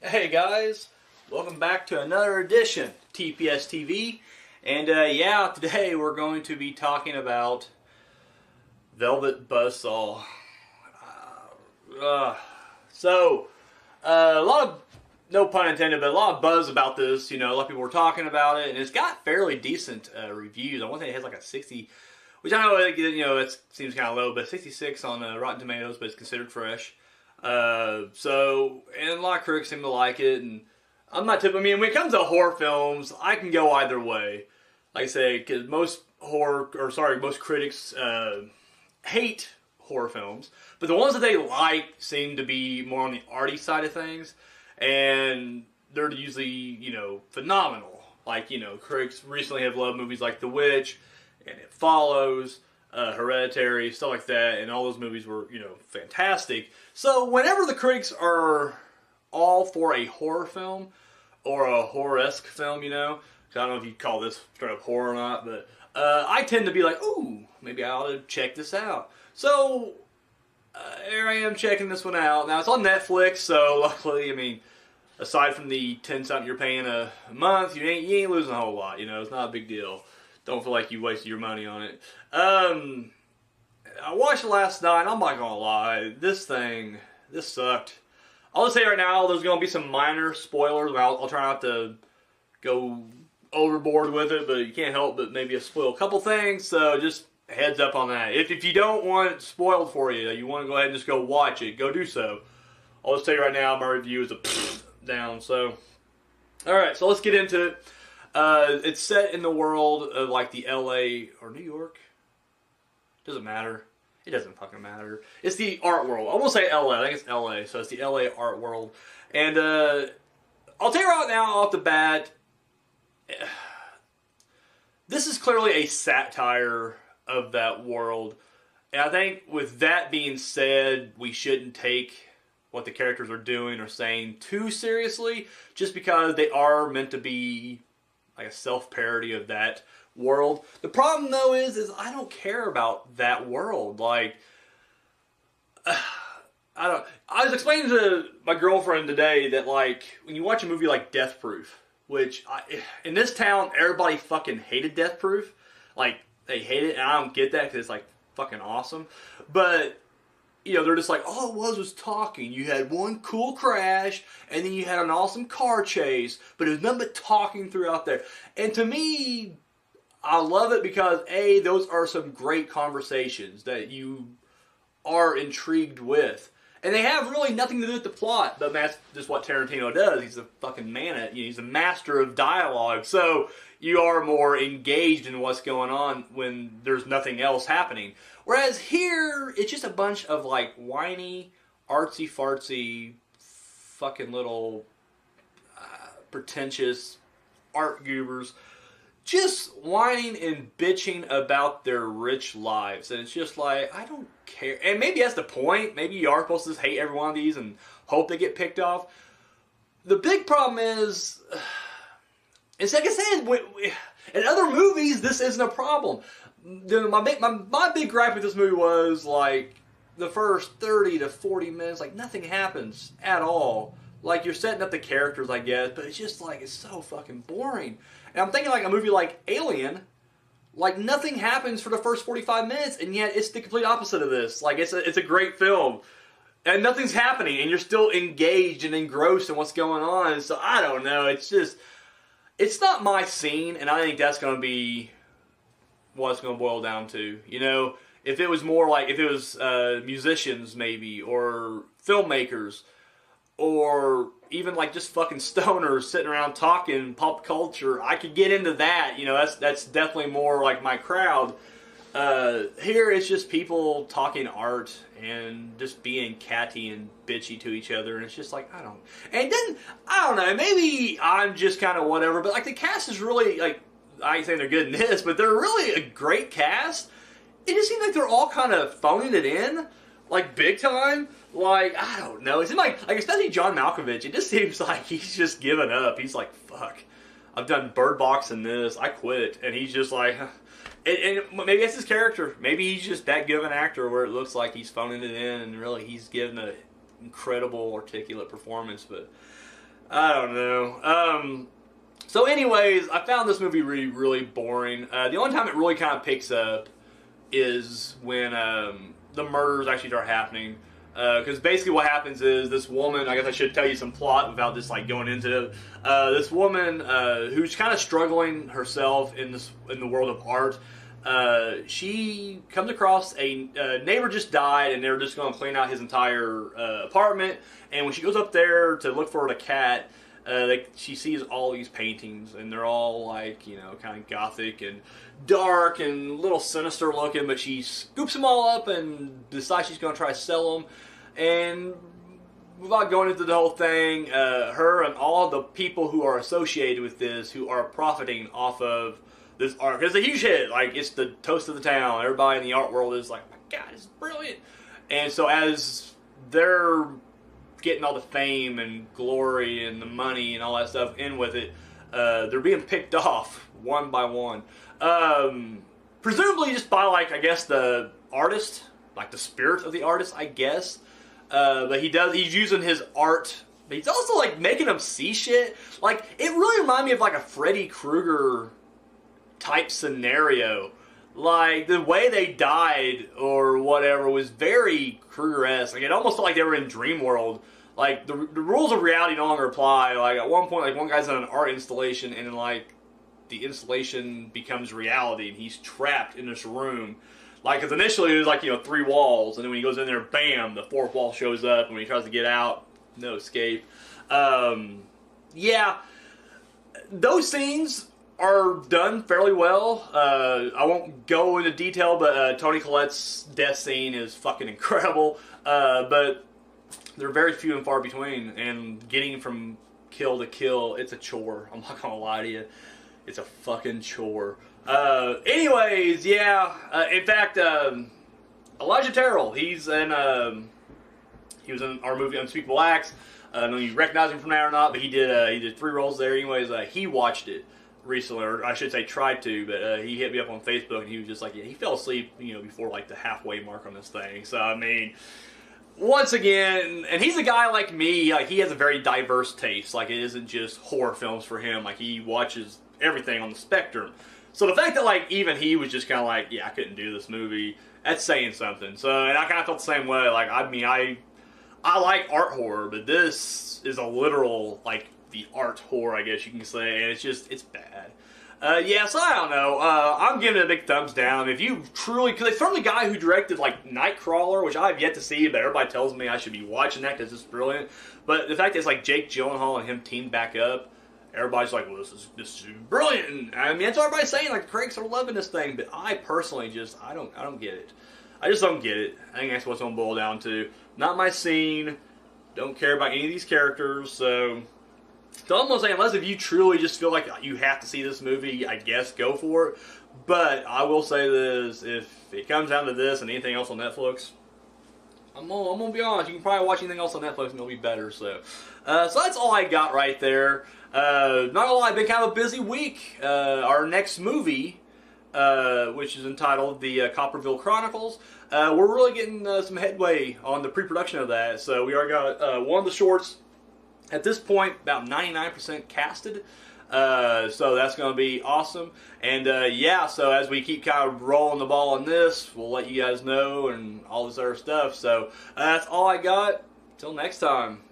Hey guys, welcome back to another edition of TPS-TV, and yeah, today we're going to be talking about Velvet Buzzsaw. A lot of, no pun intended, but a lot of buzz about this. You know, a lot of people were talking about it, and it's got fairly decent reviews. I want to say it has like a 60, which I know, it seems kind of low, but 66 on Rotten Tomatoes, but it's considered fresh. And a lot of critics seem to like it, and I'm not typical. I mean, when it comes to horror films, I can go either way. Like I say, because most critics hate horror films, but the ones that they like seem to be more on the arty side of things, and they're usually, phenomenal. Like, critics recently have loved movies like The Witch, and It Follows, Hereditary, stuff like that, and all those movies were, fantastic. So whenever the critics are all for a horror film, or a horror-esque film, I don't know if you'd call this straight up horror or not, but I tend to be like, ooh, maybe I ought to check this out. So here I am checking this one out. Now it's on Netflix, so luckily, aside from the 10 something you're paying a month, you ain't losing a whole lot. It's not a big deal. Don't feel like you wasted your money on it. I watched it last night, and I'm not gonna lie, this sucked. I'll just say right now, there's gonna be some minor spoilers. I'll try not to go overboard with it, but you can't help but maybe spoil a couple things, so just heads up on that. If you don't want it spoiled for you, you want to go ahead and just go watch it, go do so. I'll just tell you right now, my review is a down, so. Alright, so let's get into it. It's set in the world of like the LA or New York. Doesn't matter. It doesn't fucking matter. It's the art world. I won't say LA. I think it's LA. So it's the LA art world. And I'll tell you right now off the bat, this is clearly a satire of that world. And I think with that being said, we shouldn't take what the characters are doing or saying too seriously, just because they are meant to be like a self-parody of that world. The problem though is I don't care about that world. Like, I was explaining to my girlfriend today that, like, when you watch a movie like Death Proof, which in this town everybody fucking hated Death Proof, like they hate it, and I don't get that because it's like fucking awesome. But they're just like, all it was talking. You had one cool crash, and then you had an awesome car chase, but it was nothing but talking throughout there. And to me, I love it because, A, those are some great conversations that you are intrigued with. And they have really nothing to do with the plot, but that's just what Tarantino does. He's a fucking man at it. He's a master of dialogue. So you are more engaged in what's going on when there's nothing else happening. Whereas here, it's just a bunch of like whiny, artsy-fartsy, fucking little pretentious art goobers just whining and bitching about their rich lives. And it's just like, I don't care. And maybe that's the point. Maybe you are supposed to just hate every one of these and hope they get picked off. The big problem is, it's like I said, in other movies, this isn't a problem. My big gripe with this movie was, like, the first 30 to 40 minutes, like, nothing happens at all. Like, you're setting up the characters, I guess, but it's just, like, it's so fucking boring. And I'm thinking, like, a movie like Alien, like, nothing happens for the first 45 minutes, and yet it's the complete opposite of this. Like, it's a great film, and nothing's happening, and you're still engaged and engrossed in what's going on. So, I don't know, it's just, it's not my scene, and I think that's going to be what it's going to boil down to. If it was more like, if it was musicians, maybe, or filmmakers, or even like just fucking stoners sitting around talking pop culture, I could get into that. That's definitely more like my crowd. Here it's just people talking art and just being catty and bitchy to each other, and it's just like, I don't know, maybe I'm just kind of whatever, but like the cast is really, like, I ain't saying they're good in this, but they're really a great cast. It just seems like they're all kind of phoning it in, like big time. Like, I don't know. It seems like especially John Malkovich, it just seems like he's just given up. He's like, fuck, I've done Bird Box and this, I quit. And he's just like, and maybe that's his character. Maybe he's just that good of an actor where it looks like he's phoning it in, and really he's giving an incredible, articulate performance. But I don't know. So anyways, I found this movie really, really boring. The only time it really kind of picks up is when the murders actually start happening. Because basically what happens is this woman, I guess I should tell you some plot without just like going into it. This woman who's kind of struggling herself in the world of art. She comes across a neighbor just died, and they're just going to clean out his entire apartment. And when she goes up there to look for the cat, she sees all these paintings, and they're all like, you know, kind of gothic and dark and a little sinister looking. But she scoops them all up and decides she's going to try to sell them. And without going into the whole thing, her and all the people who are associated with this, who are profiting off of this art, because it's a huge hit. Like, it's the toast of the town. Everybody in the art world is like, oh my God, it's brilliant. And so as they're getting all the fame and glory and the money and all that stuff in with it, they're being picked off one by one. Presumably just by, like, I guess the artist, like the spirit of the artist, I guess. But he's using his art, but he's also like making them see shit. Like, it really reminded me of like a Freddy Krueger type scenario. Like, the way they died or whatever was very Krueger-esque. Like, it almost felt like they were in Dream World. Like, the rules of reality no longer apply. Like, at one point, like, one guy's on an art installation, and then, like, the installation becomes reality, and he's trapped in this room. Like, because initially it was like, you know, 3 walls, and then when he goes in there, bam, the 4th wall shows up, and when he tries to get out, no escape. Yeah, those scenes are done fairly well. I won't go into detail, but Toni Collette's death scene is fucking incredible. But they're very few and far between, and getting from kill to kill, it's a chore. I'm not gonna lie to you. It's a fucking chore. Anyways, yeah. In fact, Elijah Terrell, he was in our movie Unspeakable Acts. I don't know if you recognize him from that or not, but he did 3 roles there. Anyways, he watched it recently, or I should say tried to, but he hit me up on Facebook, and he was just like, yeah, he fell asleep, you know, before like the halfway mark on this thing. So I mean, once again, and he's a guy like me, like, he has a very diverse taste. Like, it isn't just horror films for him. Like, he watches everything on the spectrum. So the fact that, like, even he was just kind of like, yeah, I couldn't do this movie, that's saying something. So, and I kind of felt the same way. Like, I mean, I like art horror, but this is a literal, like, the art horror, I guess you can say, and it's bad. Yeah, so I don't know. I'm giving it a big thumbs down. If you truly, because it's from the guy who directed, like, Nightcrawler, which I've yet to see, but everybody tells me I should be watching that because it's brilliant. But the fact that it's like Jake Gyllenhaal and him teamed back up, everybody's like, well, this is brilliant. And, I mean, that's what everybody's saying. Like, the critics are loving this thing, but I personally I don't get it. I just don't get it. I think that's what it's gonna boil down to. Not my scene. Don't care about any of these characters. So I'm gonna say, unless if you truly just feel like you have to see this movie, I guess go for it. But I will say this: if it comes down to this and anything else on Netflix, I'm gonna be honest. You can probably watch anything else on Netflix and it'll be better. So that's all I got right there. Not gonna lie, I've been kind of a busy week. Our next movie, which is entitled The Copperville Chronicles, we're really getting some headway on the pre-production of that. So we already got one of the shorts, at this point, about 99% casted. So that's going to be awesome. And yeah, so as we keep kind of rolling the ball on this, we'll let you guys know and all this other stuff. So that's all I got. Till next time.